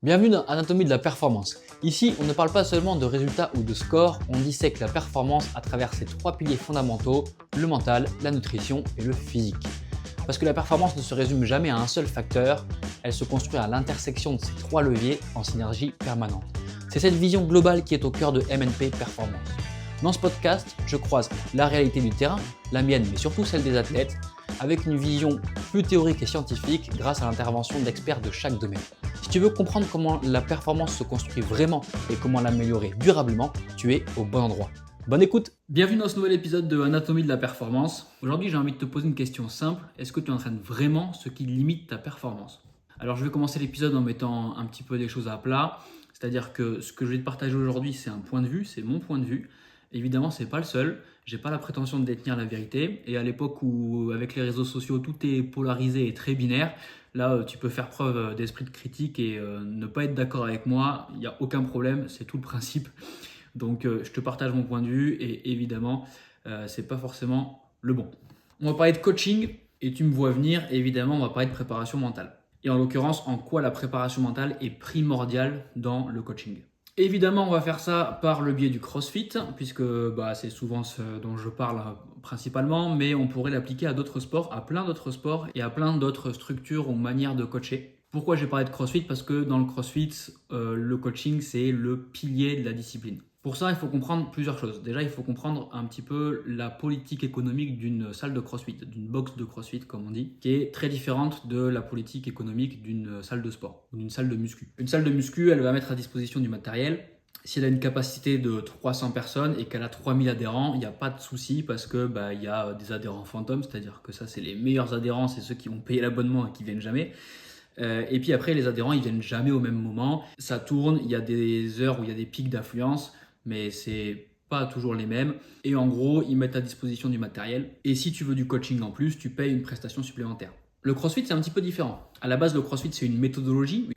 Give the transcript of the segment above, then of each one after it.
Bienvenue dans Anatomie de la performance. Ici, on ne parle pas seulement de résultats ou de scores, on dissèque la performance à travers ses trois piliers fondamentaux, le mental, la nutrition et le physique. Parce que la performance ne se résume jamais à un seul facteur, elle se construit à l'intersection de ces trois leviers en synergie permanente. C'est cette vision globale qui est au cœur de MNP Performance. Dans ce podcast, je croise la réalité du terrain, la mienne mais surtout celle des athlètes, avec une vision plus théorique et scientifique grâce à l'intervention d'experts de chaque domaine. Si tu veux comprendre comment la performance se construit vraiment et comment l'améliorer durablement, tu es au bon endroit. Bonne écoute! Bienvenue dans ce nouvel épisode de Anatomie de la performance. Aujourd'hui, j'ai envie de te poser une question simple. Est-ce que tu entraînes vraiment ce qui limite ta performance? Alors, je vais commencer l'épisode en mettant un petit peu les choses à plat. C'est-à-dire que ce que je vais te partager aujourd'hui, c'est un point de vue, c'est mon point de vue. Évidemment, c'est pas le seul. J'ai pas la prétention de détenir la vérité. Et à l'époque où, avec les réseaux sociaux, tout est polarisé et très binaire, là, tu peux faire preuve d'esprit de critique et ne pas être d'accord avec moi. Il n'y a aucun problème, c'est tout le principe. Donc, je te partage mon point de vue et évidemment, c'est pas forcément le bon. On va parler de coaching et tu me vois venir. Évidemment, on va parler de préparation mentale. Et en l'occurrence, en quoi la préparation mentale est primordiale dans le coaching. Évidemment, on va faire ça par le biais du CrossFit, puisque c'est souvent ce dont je parle principalement, mais on pourrait l'appliquer à d'autres sports, à plein d'autres sports et à plein d'autres structures ou manières de coacher. Pourquoi j'ai parlé de CrossFit? Parce que dans le CrossFit, le coaching, c'est le pilier de la discipline. Pour ça, il faut comprendre plusieurs choses. Déjà, il faut comprendre un petit peu la politique économique d'une salle de CrossFit, d'une box de CrossFit comme on dit, qui est très différente de la politique économique d'une salle de sport ou d'une salle de muscu. Une salle de muscu, elle va mettre à disposition du matériel. Si elle a une capacité de 300 personnes et qu'elle a 3000 adhérents, il n'y a pas de souci parce que il y a des adhérents fantômes, c'est-à-dire que ça, c'est les meilleurs adhérents, c'est ceux qui vont payer l'abonnement et qui viennent jamais. Et puis après, les adhérents, ils viennent jamais au même moment. Ça tourne, il y a des heures où il y a des pics d'affluence, mais c'est pas toujours les mêmes. Et en gros, ils mettent à disposition du matériel. Et si tu veux du coaching en plus, tu payes une prestation supplémentaire. Le CrossFit, c'est un petit peu différent. À la base, le CrossFit, c'est une méthodologie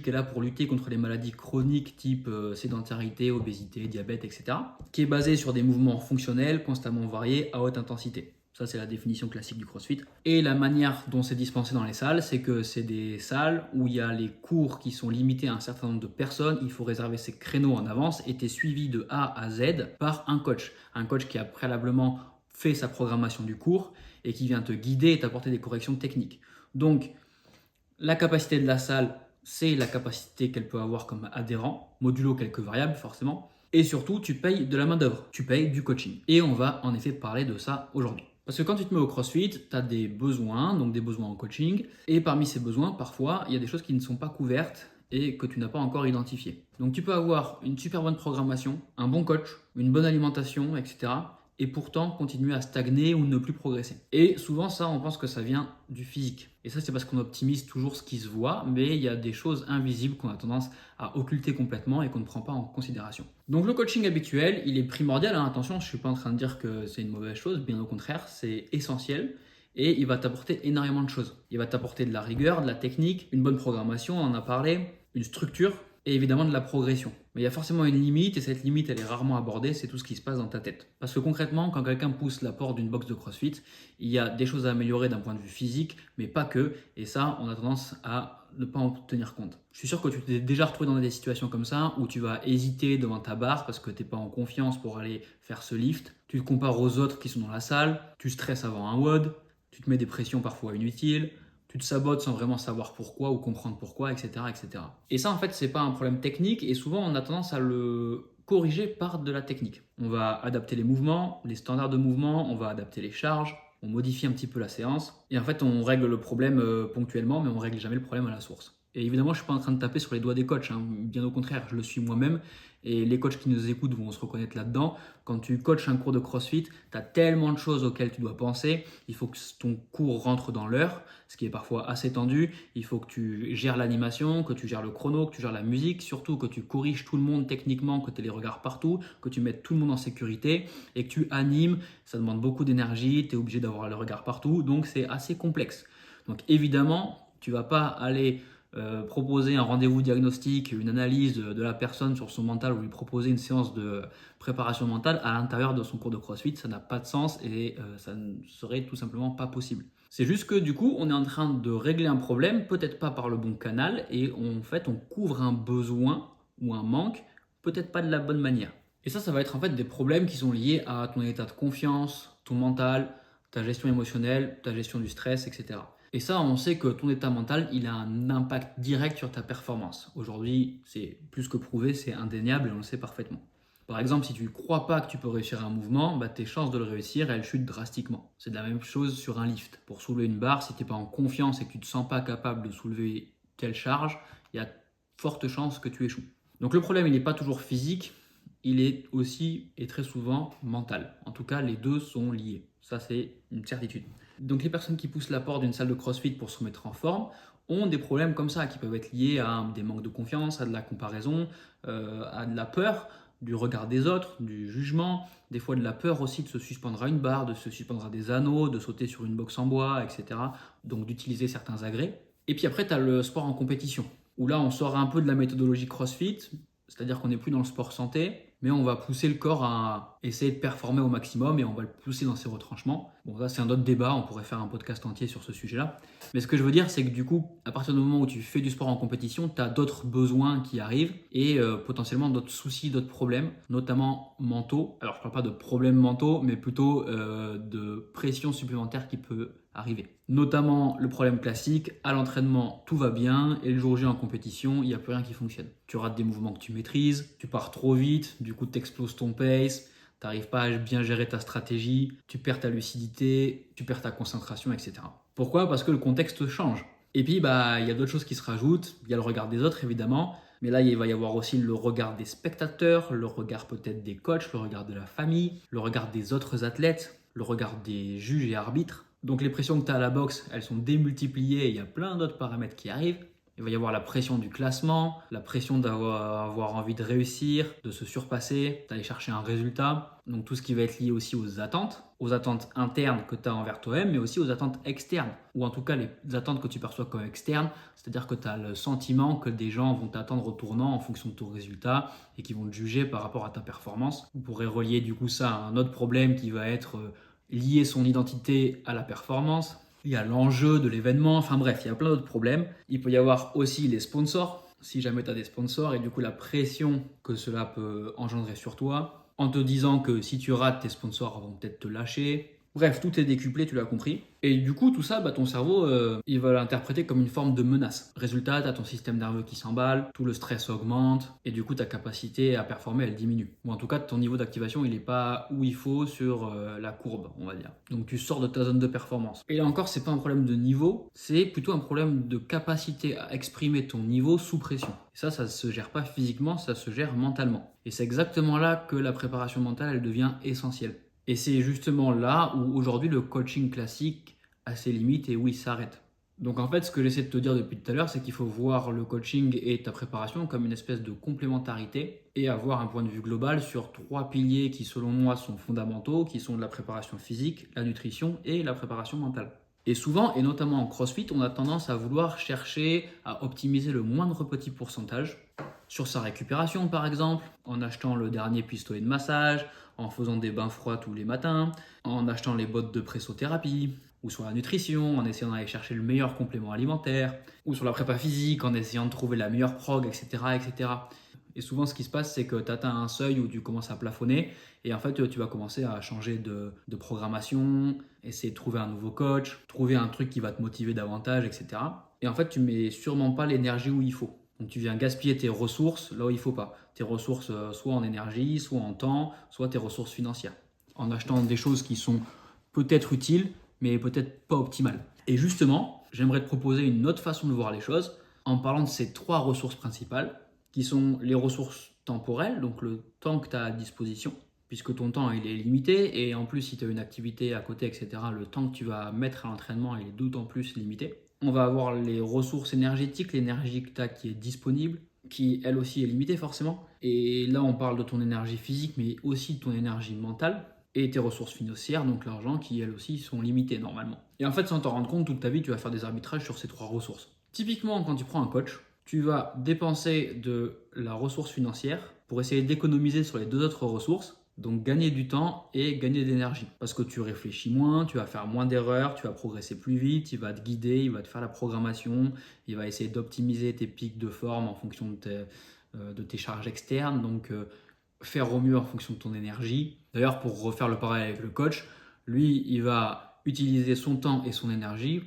qui est là pour lutter contre les maladies chroniques type sédentarité, obésité, diabète, etc., qui est basée sur des mouvements fonctionnels constamment variés à haute intensité. Ça, c'est la définition classique du CrossFit. Et la manière dont c'est dispensé dans les salles, c'est que c'est des salles où il y a les cours qui sont limités à un certain nombre de personnes. Il faut réserver ses créneaux en avance et tu es suivi de A à Z par un coach. Un coach qui a préalablement fait sa programmation du cours et qui vient te guider et t'apporter des corrections techniques. Donc, la capacité de la salle, c'est la capacité qu'elle peut avoir comme adhérent, modulo quelques variables forcément. Et surtout, tu payes de la main-d'œuvre, tu payes du coaching. Et on va en effet parler de ça aujourd'hui. Parce que quand tu te mets au CrossFit, tu as des besoins, donc des besoins en coaching. Et parmi ces besoins, parfois, il y a des choses qui ne sont pas couvertes et que tu n'as pas encore identifiées. Donc tu peux avoir une super bonne programmation, un bon coach, une bonne alimentation, etc. Et pourtant continuer à stagner ou ne plus progresser. Et souvent ça, on pense que ça vient du physique. Et ça, c'est parce qu'on optimise toujours ce qui se voit, mais il y a des choses invisibles qu'on a tendance à occulter complètement et qu'on ne prend pas en considération. Donc le coaching habituel, il est primordial, hein. Attention, je ne suis pas en train de dire que c'est une mauvaise chose, bien au contraire, c'est essentiel. Et il va t'apporter énormément de choses. Il va t'apporter de la rigueur, de la technique, une bonne programmation, on en a parlé, une structure, et évidemment de la progression. Mais il y a forcément une limite et cette limite elle est rarement abordée, c'est tout ce qui se passe dans ta tête. Parce que concrètement, quand quelqu'un pousse la porte d'une box de CrossFit, il y a des choses à améliorer d'un point de vue physique, mais pas que, et ça on a tendance à ne pas en tenir compte. Je suis sûr que tu t'es déjà retrouvé dans des situations comme ça où tu vas hésiter devant ta barre parce que tu n'es pas en confiance pour aller faire ce lift, tu te compares aux autres qui sont dans la salle, tu stresses avant un WOD, tu te mets des pressions parfois inutiles, tu te sabotes sans vraiment savoir pourquoi ou comprendre pourquoi, etc., etc. Et ça, en fait, c'est pas un problème technique et souvent, on a tendance à le corriger par de la technique. On va adapter les mouvements, les standards de mouvement, on va adapter les charges, on modifie un petit peu la séance et en fait, on règle le problème ponctuellement, mais on règle jamais le problème à la source. Et évidemment, je ne suis pas en train de taper sur les doigts des coachs, hein. Bien au contraire, je le suis moi-même. Et les coachs qui nous écoutent vont se reconnaître là-dedans. Quand tu coaches un cours de CrossFit, tu as tellement de choses auxquelles tu dois penser. Il faut que ton cours rentre dans l'heure, ce qui est parfois assez tendu. Il faut que tu gères l'animation, que tu gères le chrono, que tu gères la musique, surtout que tu corriges tout le monde techniquement, que tu aies les regards partout, que tu mettes tout le monde en sécurité et que tu animes. Ça demande beaucoup d'énergie, tu es obligé d'avoir le regard partout, donc c'est assez complexe. Donc évidemment, tu ne vas pas aller proposer un rendez-vous diagnostic, une analyse de la personne sur son mental ou lui proposer une séance de préparation mentale à l'intérieur de son cours de CrossFit, ça n'a pas de sens et ça ne serait tout simplement pas possible. C'est juste que du coup, on est en train de régler un problème, peut-être pas par le bon canal, et en fait, on couvre un besoin ou un manque, peut-être pas de la bonne manière. Et ça va être en fait des problèmes qui sont liés à ton état de confiance, ton mental, ta gestion émotionnelle, ta gestion du stress, etc. Et ça, on sait que ton état mental, il a un impact direct sur ta performance. Aujourd'hui, c'est plus que prouvé, c'est indéniable et on le sait parfaitement. Par exemple, si tu ne crois pas que tu peux réussir un mouvement, tes chances de le réussir, elles chutent drastiquement. C'est de la même chose sur un lift. Pour soulever une barre, si tu n'es pas en confiance et que tu ne te sens pas capable de soulever telle charge, il y a de fortes chances que tu échoues. Donc le problème, il n'est pas toujours physique, il est aussi et très souvent mental. En tout cas, les deux sont liés. Ça, c'est une certitude. Donc les personnes qui poussent la porte d'une salle de CrossFit pour se mettre en forme ont des problèmes comme ça qui peuvent être liés à des manques de confiance, à de la comparaison, à de la peur, du regard des autres, du jugement, des fois de la peur aussi de se suspendre à une barre, de se suspendre à des anneaux, de sauter sur une box en bois, etc. Donc d'utiliser certains agrès. Et puis après, tu as le sport en compétition, où là, on sort un peu de la méthodologie CrossFit, c'est-à-dire qu'on n'est plus dans le sport santé, mais on va pousser le corps à essayer de performer au maximum et on va le pousser dans ses retranchements. Bon, ça c'est un autre débat, on pourrait faire un podcast entier sur ce sujet-là. Mais ce que je veux dire, c'est que du coup, à partir du moment où tu fais du sport en compétition, tu as d'autres besoins qui arrivent et potentiellement d'autres soucis, d'autres problèmes, notamment mentaux. Alors je ne parle pas de problèmes mentaux, mais plutôt de pression supplémentaire qui peut arriver. Notamment le problème classique, à l'entraînement tout va bien et le jour J en compétition, il n'y a plus rien qui fonctionne. Tu rates des mouvements que tu maîtrises, tu pars trop vite, du coup tu exploses ton pace, tu n'arrives pas à bien gérer ta stratégie, tu perds ta lucidité, tu perds ta concentration, etc. Pourquoi ? Parce que le contexte change. Et puis il y a d'autres choses qui se rajoutent, il y a le regard des autres évidemment, mais là il va y avoir aussi le regard des spectateurs, le regard peut-être des coachs, le regard de la famille, le regard des autres athlètes, le regard des juges et arbitres. Donc les pressions que tu as à la boxe, elles sont démultipliées et il y a plein d'autres paramètres qui arrivent. Il va y avoir la pression du classement, la pression d'avoir envie de réussir, de se surpasser, d'aller chercher un résultat. Donc tout ce qui va être lié aussi aux attentes internes que tu as envers toi-même, mais aussi aux attentes externes, ou en tout cas les attentes que tu perçois comme externes, c'est-à-dire que tu as le sentiment que des gens vont t'attendre au tournant en fonction de ton résultat et qui vont te juger par rapport à ta performance. On pourrait relier du coup ça à un autre problème qui va être lier son identité à la performance. Il y a l'enjeu de l'événement, enfin bref, il y a plein d'autres problèmes. Il peut y avoir aussi les sponsors, si jamais tu as des sponsors, et du coup la pression que cela peut engendrer sur toi, en te disant que si tu rates, tes sponsors vont peut-être te lâcher. Bref, tout est décuplé, tu l'as compris. Et du coup, tout ça, ton cerveau, il va l'interpréter comme une forme de menace. Résultat, tu as ton système nerveux qui s'emballe, tout le stress augmente, et du coup, ta capacité à performer, elle diminue. Ou en tout cas, ton niveau d'activation, il n'est pas où il faut sur la courbe, on va dire. Donc, tu sors de ta zone de performance. Et là encore, c'est pas un problème de niveau, c'est plutôt un problème de capacité à exprimer ton niveau sous pression. Et ça se gère pas physiquement, ça se gère mentalement. Et c'est exactement là que la préparation mentale, elle devient essentielle. Et c'est justement là où aujourd'hui le coaching classique a ses limites et où il s'arrête. Donc en fait, ce que j'essaie de te dire depuis tout à l'heure, c'est qu'il faut voir le coaching et ta préparation comme une espèce de complémentarité et avoir un point de vue global sur 3 piliers qui selon moi sont fondamentaux, qui sont la préparation physique, la nutrition et la préparation mentale. Et souvent, et notamment en CrossFit, on a tendance à vouloir chercher à optimiser le moindre petit pourcentage sur sa récupération par exemple, en achetant le dernier pistolet de massage, en faisant des bains froids tous les matins, en achetant les bottes de pressothérapie, ou sur la nutrition, en essayant d'aller chercher le meilleur complément alimentaire, ou sur la prépa physique, en essayant de trouver la meilleure prog, etc. etc. Et souvent, ce qui se passe, c'est que tu atteins un seuil où tu commences à plafonner, et en fait, tu vas commencer à changer de programmation, essayer de trouver un nouveau coach, trouver un truc qui va te motiver davantage, etc. Et en fait, tu mets sûrement pas l'énergie où il faut. Donc tu viens gaspiller tes ressources là où il ne faut pas. Tes ressources soit en énergie, soit en temps, soit tes ressources financières. En achetant des choses qui sont peut-être utiles, mais peut-être pas optimales. Et justement, j'aimerais te proposer une autre façon de voir les choses en parlant de ces 3 ressources principales qui sont les ressources temporelles, donc le temps que tu as à disposition, puisque ton temps il est limité et en plus si tu as une activité à côté, etc., le temps que tu vas mettre à l'entraînement il est d'autant plus limité. On va avoir les ressources énergétiques, l'énergie que tu as qui est disponible, qui elle aussi est limitée forcément. Et là, on parle de ton énergie physique, mais aussi de ton énergie mentale et tes ressources financières, donc l'argent, qui elles aussi sont limitées normalement. Et en fait, sans t'en rendre compte, toute ta vie, tu vas faire des arbitrages sur ces 3 ressources. Typiquement, quand tu prends un coach, tu vas dépenser de la ressource financière pour essayer d'économiser sur les 2 autres ressources. Donc gagner du temps et gagner de l'énergie. Parce que tu réfléchis moins, tu vas faire moins d'erreurs, tu vas progresser plus vite, il va te guider, il va te faire la programmation, il va essayer d'optimiser tes pics de forme en fonction de tes charges externes. Donc faire au mieux en fonction de ton énergie. D'ailleurs, pour refaire le parallèle avec le coach, lui, il va utiliser son temps et son énergie.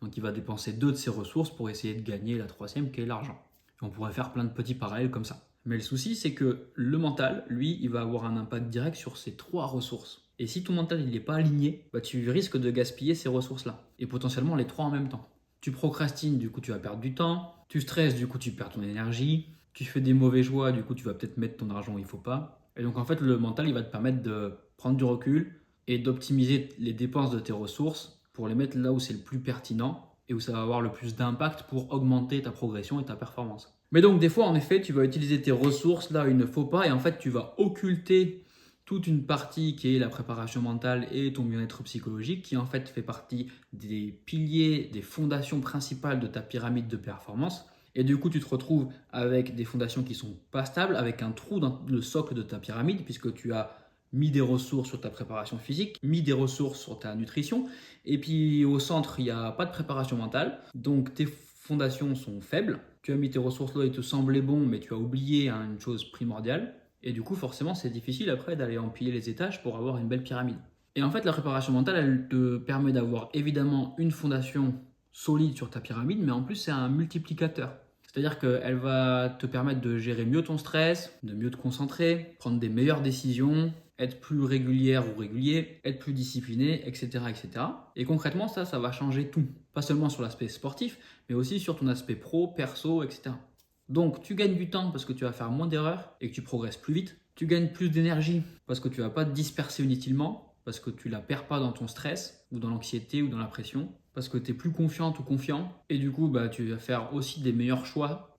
Donc il va dépenser 2 de ses ressources pour essayer de gagner la troisième qui est l'argent. On pourrait faire plein de petits parallèles comme ça. Mais le souci, c'est que le mental, lui, il va avoir un impact direct sur ces 3 ressources. Et si ton mental il n'est pas aligné, tu risques de gaspiller ces ressources-là. Et potentiellement les 3 en même temps. Tu procrastines, du coup tu vas perdre du temps. Tu stresses, du coup tu perds ton énergie. Tu fais des mauvais choix, du coup tu vas peut-être mettre ton argent où il ne faut pas. Et donc en fait, le mental, il va te permettre de prendre du recul et d'optimiser les dépenses de tes ressources pour les mettre là où c'est le plus pertinent et où ça va avoir le plus d'impact pour augmenter ta progression et ta performance. Mais donc des fois, en effet, tu vas utiliser tes ressources là où il ne faut pas et en fait, tu vas occulter toute une partie qui est la préparation mentale et ton bien-être psychologique qui en fait fait partie des piliers, des fondations principales de ta pyramide de performance. Et du coup, tu te retrouves avec des fondations qui sont pas stables, avec un trou dans le socle de ta pyramide puisque tu as mis des ressources sur ta préparation physique, mis des ressources sur ta nutrition, et puis au centre, il n'y a pas de préparation mentale, donc tes fondations sont faibles, tu as mis tes ressources là, il te semblait bon, mais tu as oublié une chose primordiale, et du coup forcément c'est difficile après d'aller empiler les étages pour avoir une belle pyramide. Et en fait la préparation mentale, elle te permet d'avoir évidemment une fondation solide sur ta pyramide, mais en plus c'est un multiplicateur. C'est-à-dire qu'elle va te permettre de gérer mieux ton stress, de mieux te concentrer, prendre des meilleures décisions, être plus régulière ou régulier, être plus discipliné, etc. etc. Et concrètement, ça va changer tout. Pas seulement sur l'aspect sportif, mais aussi sur ton aspect pro, perso, etc. Donc, tu gagnes du temps parce que tu vas faire moins d'erreurs et que tu progresses plus vite. Tu gagnes plus d'énergie parce que tu ne vas pas te disperser inutilement, parce que tu ne la perds pas dans ton stress ou dans l'anxiété ou dans la pression, parce que tu es plus confiante ou confiant et du coup tu vas faire aussi des meilleurs choix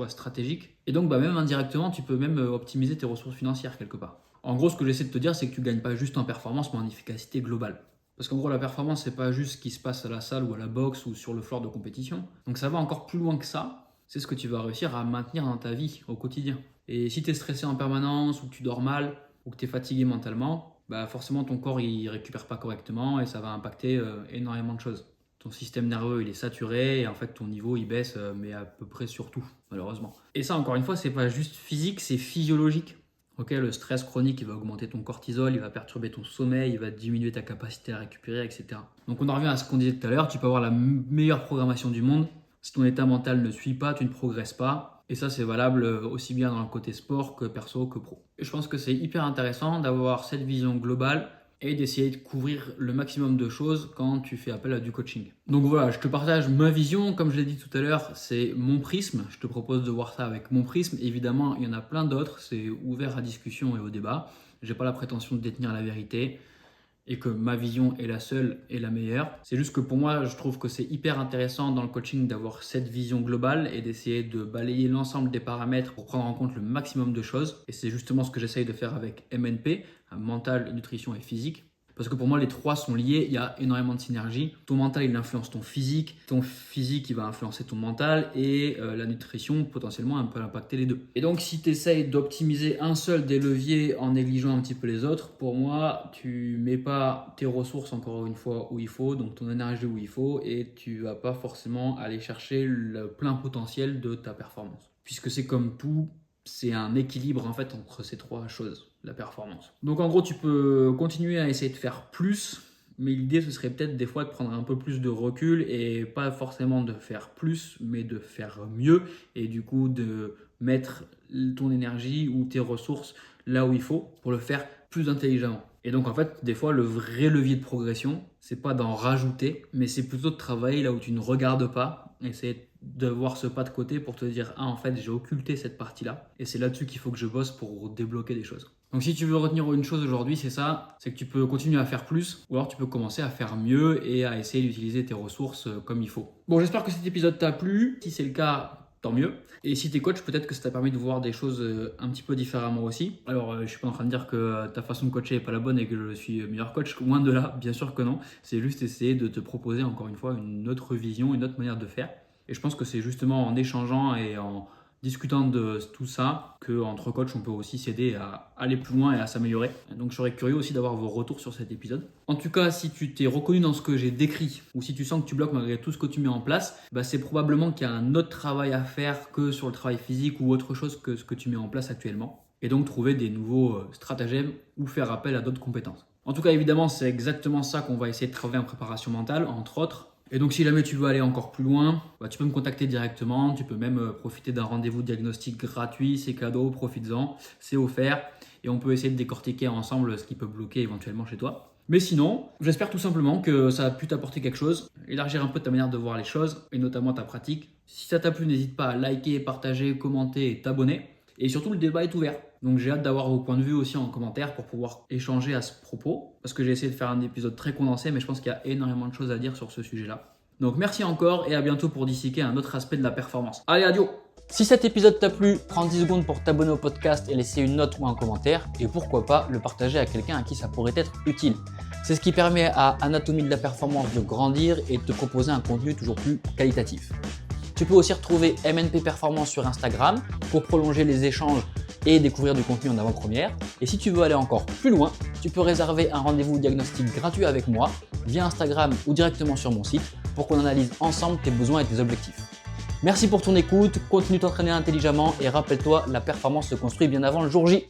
stratégiques et donc même indirectement tu peux même optimiser tes ressources financières quelque part. En gros, ce que j'essaie de te dire, c'est que tu gagnes pas juste en performance mais en efficacité globale. Parce qu'en gros, la performance, c'est pas juste ce qui se passe à la salle ou à la boxe ou sur le floor de compétition. Donc ça va encore plus loin que ça. C'est ce que tu vas réussir à maintenir dans ta vie au quotidien. Et si tu es stressé en permanence ou que tu dors mal ou que tu es fatigué mentalement, forcément ton corps il récupère pas correctement et ça va impacter énormément de choses. Ton système nerveux il est saturé et en fait ton niveau il baisse mais à peu près sur tout malheureusement. Et ça encore une fois c'est pas juste physique, c'est physiologique. Ok, le stress chronique il va augmenter ton cortisol, il va perturber ton sommeil, il va diminuer ta capacité à récupérer, etc. Donc on en revient à ce qu'on disait tout à l'heure, tu peux avoir la meilleure programmation du monde. Si ton état mental ne suit pas, tu ne progresses pas. Et ça c'est valable aussi bien dans le côté sport que perso que pro. Et je pense que c'est hyper intéressant d'avoir cette vision globale et d'essayer de couvrir le maximum de choses quand tu fais appel à du coaching. Donc voilà, je te partage ma vision, comme je l'ai dit tout à l'heure, c'est mon prisme, je te propose de voir ça avec mon prisme. Évidemment, il y en a plein d'autres, c'est ouvert à discussion et au débat. Je n'ai pas la prétention de détenir la vérité et que ma vision est la seule et la meilleure. C'est juste que pour moi, je trouve que c'est hyper intéressant dans le coaching d'avoir cette vision globale et d'essayer de balayer l'ensemble des paramètres pour prendre en compte le maximum de choses. Et c'est justement ce que j'essaye de faire avec MNP, mental, nutrition et physique. Parce que pour moi, les 3 sont liés, il y a énormément de synergie. Ton mental, il influence ton physique il va influencer ton mental et la nutrition, potentiellement, elle peut impacter les 2. Et donc, si tu essayes d'optimiser un seul des leviers en négligeant un petit peu les autres, pour moi, tu mets pas tes ressources, encore une fois, où il faut, donc ton énergie où il faut, et tu vas pas forcément aller chercher le plein potentiel de ta performance. Puisque c'est comme tout, c'est un équilibre en fait entre ces 3 choses, la performance. Donc en gros, tu peux continuer à essayer de faire plus, mais l'idée ce serait peut-être des fois de prendre un peu plus de recul et pas forcément de faire plus, mais de faire mieux et du coup de mettre ton énergie ou tes ressources là où il faut pour le faire plus intelligemment. Et donc en fait, des fois, le vrai levier de progression, c'est pas d'en rajouter, mais c'est plutôt de travailler là où tu ne regardes pas, essayer de voir ce pas de côté pour te dire en fait j'ai occulté cette partie là et c'est là-dessus qu'il faut que je bosse pour débloquer des choses. Donc si tu veux retenir une chose aujourd'hui, c'est ça, c'est que tu peux continuer à faire plus ou alors tu peux commencer à faire mieux et à essayer d'utiliser tes ressources comme il faut. Bon, j'espère que cet épisode t'a plu. Si c'est le cas, tant mieux. Et si t'es coach, peut-être que ça t'a permis de voir des choses un petit peu différemment aussi. Alors, je suis pas en train de dire que ta façon de coacher est pas la bonne et que je suis meilleur coach, loin de là, bien sûr que non. C'est juste essayer de te proposer encore une fois une autre vision, une autre manière de faire. Et je pense que c'est justement en échangeant et en discutant de tout ça qu'entre coachs, on peut aussi s'aider à aller plus loin et à s'améliorer. Donc je serais curieux aussi d'avoir vos retours sur cet épisode. En tout cas, si tu t'es reconnu dans ce que j'ai décrit ou si tu sens que tu bloques malgré tout ce que tu mets en place, c'est probablement qu'il y a un autre travail à faire que sur le travail physique ou autre chose que ce que tu mets en place actuellement. Et donc trouver des nouveaux stratagèmes ou faire appel à d'autres compétences. En tout cas, évidemment, c'est exactement ça qu'on va essayer de travailler en préparation mentale, entre autres. Et donc, si jamais tu veux aller encore plus loin, tu peux me contacter directement. Tu peux même profiter d'un rendez-vous diagnostic gratuit. C'est cadeau, profites-en. C'est offert. Et on peut essayer de décortiquer ensemble ce qui peut bloquer éventuellement chez toi. Mais sinon, j'espère tout simplement que ça a pu t'apporter quelque chose, élargir un peu ta manière de voir les choses et notamment ta pratique. Si ça t'a plu, n'hésite pas à liker, partager, commenter et t'abonner. Et surtout, le débat est ouvert. Donc j'ai hâte d'avoir vos points de vue aussi en commentaire pour pouvoir échanger à ce propos. Parce que j'ai essayé de faire un épisode très condensé, mais je pense qu'il y a énormément de choses à dire sur ce sujet-là. Donc merci encore et à bientôt pour disséquer un autre aspect de la performance. Allez, adios! Si cet épisode t'a plu, prends 10 secondes pour t'abonner au podcast et laisser une note ou un commentaire. Et pourquoi pas le partager à quelqu'un à qui ça pourrait être utile. C'est ce qui permet à Anatomie de la Performance de grandir et de te proposer un contenu toujours plus qualitatif. Tu peux aussi retrouver MNP Performance sur Instagram pour prolonger les échanges et découvrir du contenu en avant-première. Et si tu veux aller encore plus loin, tu peux réserver un rendez-vous diagnostic gratuit avec moi via Instagram ou directement sur mon site pour qu'on analyse ensemble tes besoins et tes objectifs. Merci pour ton écoute, continue de t'entraîner intelligemment et rappelle-toi, la performance se construit bien avant le jour J.